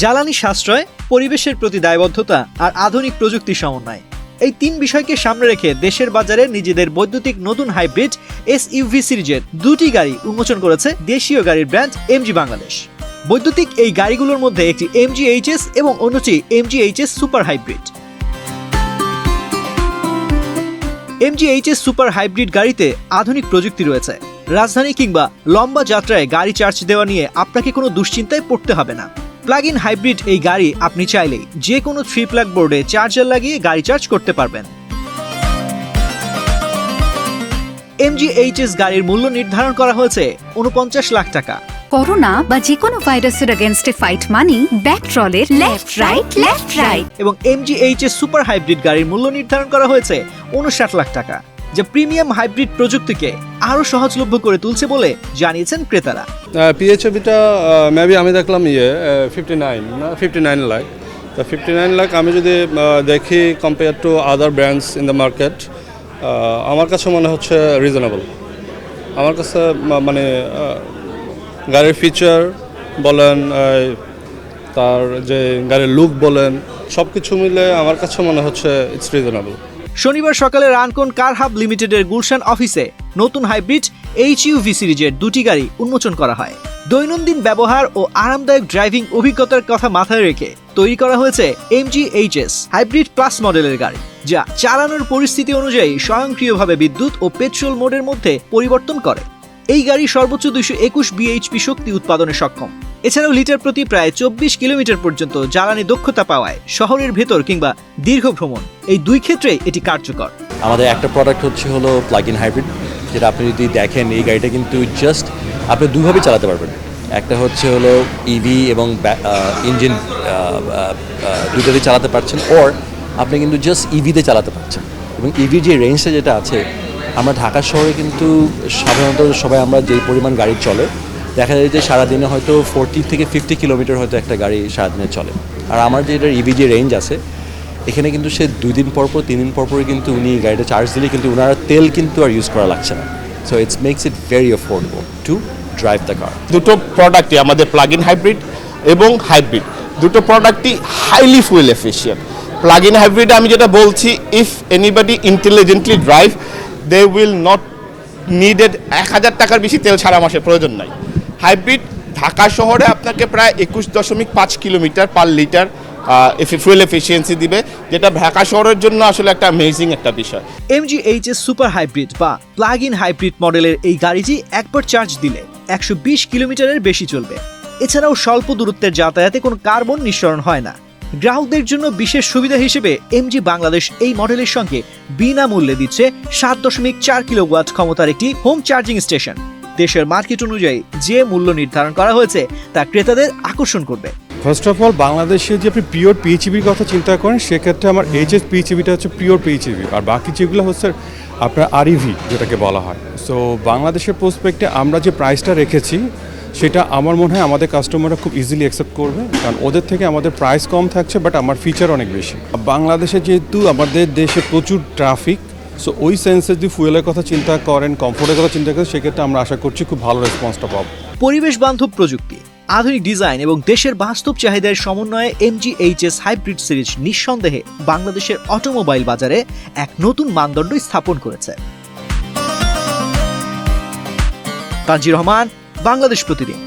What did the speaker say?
জ্বালানি সাশ্রয়, পরিবেশের প্রতি দায়বদ্ধতা আর আধুনিক প্রযুক্তির সমন্বয়, এই তিন বিষয়কে সামনে রেখে দেশের বাজারে নিজেদের বৈদ্যুতিক নতুন হাইব্রিড এসইউভি সিরিজের দুটি গাড়ি উন্মোচন করেছে দেশীয় গাড়ির ব্র্যান্ড এমজি বাংলাদেশ। বৈদ্যুতিক এই গাড়িগুলোর মধ্যে একটি এমজি এইচএস এবং অন্যটি MG HS super hybrid. MG HS super hybrid গাড়িতে আধুনিক প্রযুক্তি রয়েছে। রাজধানী কিংবা লম্বা যাত্রায় গাড়ি চার্জ দেওয়া নিয়ে আপনাকে কোনো দুশ্চিন্তায় পড়তে হবে না। প্লাগ ইন হাইব্রিড এই গাড়ি আপনি চাইলেই যে কোনো 3 প্লাগ বোর্ডে চার্জার লাগিয়ে গাড়ি চার্জ করতে পারবেন। এমজি এইচএস গাড়ির মূল্য নির্ধারণ করা হয়েছে 49 লাখ টাকা। করোনা বা যে কোনো ভাইরাসের এগেইনস্টে ফাইট মানি ব্যাকট্রলের লেফট রাইট এবং এমজি এইচএস সুপার হাইব্রিড গাড়ির মূল্য নির্ধারণ করা হয়েছে 59 লাখ টাকা, যা প্রিমিয়াম হাইব্রিড প্রযুক্তিকে আরো সহজলভ্য করে তুলছে বলে জানিয়েছেন ক্রেতারা। পিএইচএভিটা মেবি আমি দেখলাম 59 লাখ। তো 59 লাখ আমি যদি দেখি compare to other brands in the market, আমার কাছে মনে হচ্ছে রিজনেবল। আমার কাছে মানে গাড়ির ফিচার বলেন, তার যে গাড়ির লুক বলেন, সব কিছু মিলে আমার কাছে মনে হচ্ছে ইটস রিজনেবল। শনিবার সকালে রানকন কার হাব লিমিটেডের গুলশান অফিসে নতুন হাইব্রিড এইচইউভি সিরিজের দুটি গাড়ি উন্মোচন করা হয়। দৈনন্দিন ব্যবহার ও আরামদায়ক ড্রাইভিং অভিজ্ঞতার কথা মাথায় রেখে তৈরি করা হয়েছে এমজি এইচএস হাইব্রিড প্লাস মডেলের গাড়ি, যা চালানোর পরিস্থিতি অনুযায়ী স্বয়ংক্রিয়ভাবে বিদ্যুৎ ও পেট্রোল মোডের মধ্যে পরিবর্তন করে। এই গাড়ি সর্বোচ্চ 221 বিএইচপি শক্তি উৎপাদনে সক্ষম। এছাড়াও লিটার প্রতি প্রায় 24 কিলোমিটার পর্যন্ত জ্বালানি দক্ষতা পাওয়ায় শহরের ভেতর কিংবা দীর্ঘ ভ্রমণ এই দুই ক্ষেত্রেই এটি কার্যকর। আমাদের একটা প্রোডাক্ট হলো প্লাগ ইন হাইব্রিড, যেটা আপনি যদি দেখেন এই গাড়িটা কিন্তু জাস্ট আপনি দুইভাবে চালাতে পারবেন। একটা হলো ইভি এবং ইঞ্জিন দুইটাতেই চালাতে পারছেন, ওর আপনি কিন্তু জাস্ট ইভিতে চালাতে পারছেন। এবং ইভির যে রেঞ্জটা যেটা আছে, আমরা ঢাকা শহরে কিন্তু সাধারণত সবাই আমরা যেই পরিমাণ গাড়ি চলে, দেখা যায় যে সারাদিনে হয়তো 40 থেকে 50 কিলোমিটার হয়তো একটা গাড়ি সারাদিনে চলে। আর আমার যে এটার ইভি যে রেঞ্জ আছে, এখানে কিন্তু সে 2 দিন পর 3 দিন পরই কিন্তু উনি গাড়িটা চার্জ দিলে কিন্তু ওনার তেল কিন্তু আর ইউজ করা লাগছে না। So it's makes it very affordable to drive the car. দুটো প্রোডাক্টই আমাদের প্লাগ ইন হাইব্রিড এবং হাইব্রিড, দুটো প্রোডাক্টই highly fuel efficient. Plug in hybrid আমি যেটা বলছি, if anybody intelligently drive, they will not needed 1000 টাকার বেশি তেল সারা মাসে প্রয়োজন নাই। হাইব্রিড ঢাকা শহরে আপনাকে প্রায় 21.5 kilometre per litre fuel efficiency দিবে, যেটা ঢাকা শহরের জন্য আসলে একটা অ্যামেজিং একটা বিষয়। এমজি এইচএস সুপার হাইব্রিড বা প্লাগ ইন হাইব্রিড মডেলের এই গাড়িটি একবার চার্জ দিলে 120 কিলোমিটারের বেশি চলবে। এছাড়াও স্বল্প দূরত্বের যাতায়াতে কোনো কার্বন নিঃসরণ হয় না। গ্রাহকদের জন্য বিশেষ সুবিধা হিসেবে এমজি বাংলাদেশ এই মডেলের সঙ্গে বিনামূল্যে দিচ্ছে 7.4 কিলোওয়াট ক্ষমতার একটি হোম চার্জিং স্টেশন। দেশের মার্কেট অনুযায়ী যে মূল্য নির্ধারণ করা হয়েছে তা ক্রেতাদের আকর্ষণ করবে। ফার্স্ট অফ অল, বাংলাদেশে যে আপনি পিওর পিএইচইভির কথা চিন্তা করেন, সেক্ষেত্রে আমার এইচএস পিএইচইভিটা হচ্ছে পিওর পিএইচইভি, আর বাকি যেগুলো হচ্ছে আপনার আরইভি যেটাকে বলা হয়। সো বাংলাদেশের প্রসপেক্টে আমরা যে প্রাইসটা রেখেছি, সেটা আমার মনে হয় আমাদের কাস্টমাররা খুব ইজিলি অ্যাকসেপ্ট করবে, কারণ ওদের থেকে আমাদের প্রাইস কম থাকছে, বাট আমার ফিচার অনেক বেশি। বাংলাদেশে যেহেতু আমাদের দেশে প্রচুর ট্রাফিক, সো ওই সেন্সে যদি ফুয়েলের কথা চিন্তা করেন, কমফোর্টের কথা চিন্তা করেন, সেক্ষেত্রে আমরা আশা করছি খুব ভালো রেসপন্সটা পাবো। পরিবেশ বান্ধব প্রযুক্তি, আধুনিক ডিজাইন এবং দেশের বাস্তব চাহিদার সমন্বয়ে এমজি এইচএস হাইব্রিড সিরিজ নিঃসন্দেহে বাংলাদেশের অটোমোবাইল বাজারে এক নতুন মানদণ্ড স্থাপন করেছে। তানজির রহমান, বাংলাদেশ প্রতিদিন।